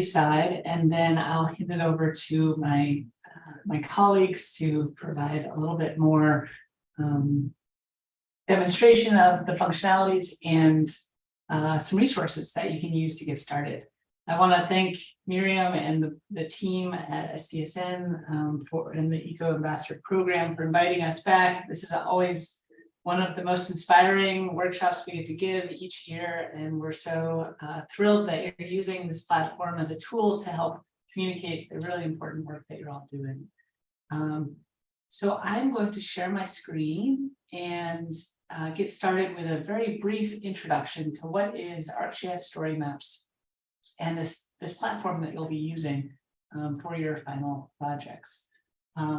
side, and then I'll hand it over to my colleagues to provide a little bit more demonstration of the functionalities and some resources that you can use to get started. I want to thank Miriam and the team at SDSN and the Eco Ambassador Program for inviting us back. This is always one of the most inspiring workshops we get to give each year, and we're so thrilled that you're using this platform as a tool to help communicate the really important work that you're all doing. So I'm going to share my screen and get started with a very brief introduction to what is ArcGIS Story Maps and this platform that you'll be using for your final projects.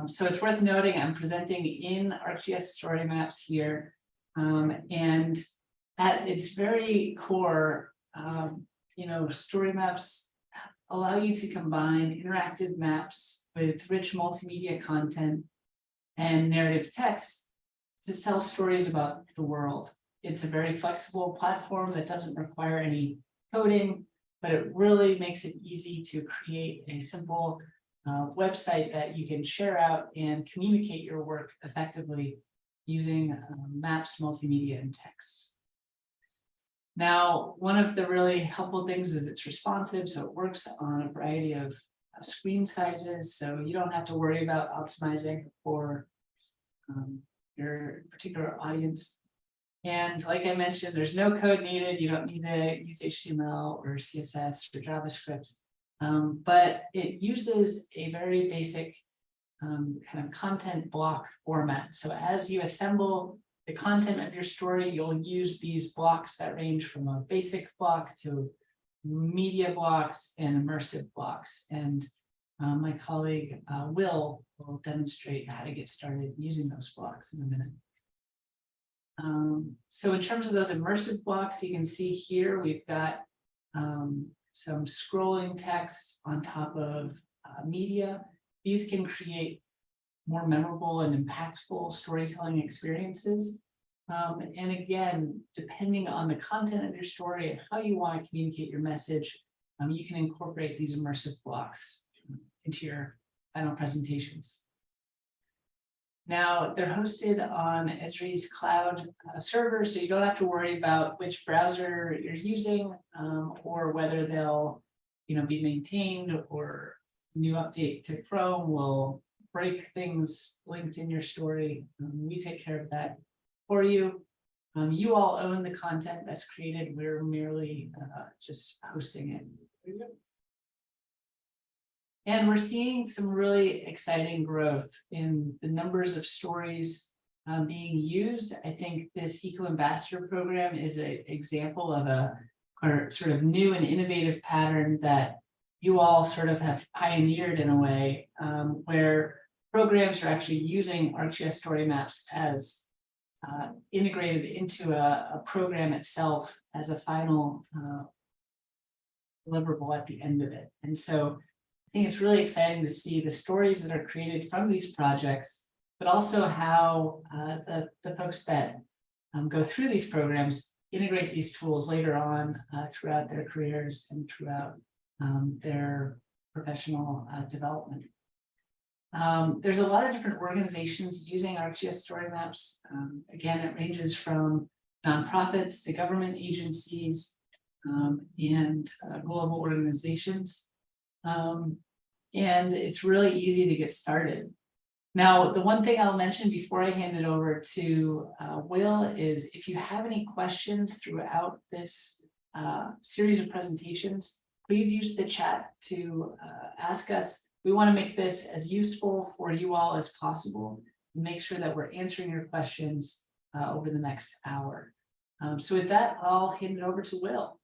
So it's worth noting I'm presenting in ArcGIS Story Maps here, and at its very core, story maps allow you to combine interactive maps with rich multimedia content and narrative text to tell stories about the world. It's a very flexible platform that doesn't require any coding, but it really makes it easy to create a simple website that you can share out and communicate your work effectively using maps, multimedia, and text. Now, one of the really helpful things is it's responsive, so it works on a variety of screen sizes, so you don't have to worry about optimizing for your particular audience. And like I mentioned, there's no code needed. You don't need to use HTML or CSS or JavaScript, but it uses a very basic kind of content block format. So as you assemble the content of your story, you'll use these blocks that range from a basic block to media blocks and immersive blocks. And my colleague Will demonstrate how to get started using those blocks in a minute. So in terms of those immersive blocks, you can see here we've got some scrolling text on top of media. These can create more memorable and impactful storytelling experiences. And again, depending on the content of your story and how you want to communicate your message, you can incorporate these immersive blocks into your final presentations. Now, they're hosted on Esri's cloud server, so you don't have to worry about which browser you're using or whether they'll be maintained, or new update to Chrome will break things linked in your story. We take care of that for you. You all own the content that's created. We're merely just hosting it. And we're seeing some really exciting growth in the numbers of stories being used. I think this Eco Ambassador Program is an example of a sort of new and innovative pattern that you all sort of have pioneered in a way, where programs are actually using ArcGIS Story Maps as integrated into a program itself as a final deliverable at the end of it. And so I think it's really exciting to see the stories that are created from these projects, but also how the folks that go through these programs integrate these tools later on throughout their careers and throughout their professional development. There's a lot of different organizations using ArcGIS Story Maps. Again, it ranges from nonprofits to government agencies and global organizations. And it's really easy to get started. Now, the one thing I'll mention before I hand it over to Will is if you have any questions throughout this series of presentations, please use the chat to ask us. We want to make this as useful for you all as possible and make sure that we're answering your questions over the next hour. So with that, I'll hand it over to Will.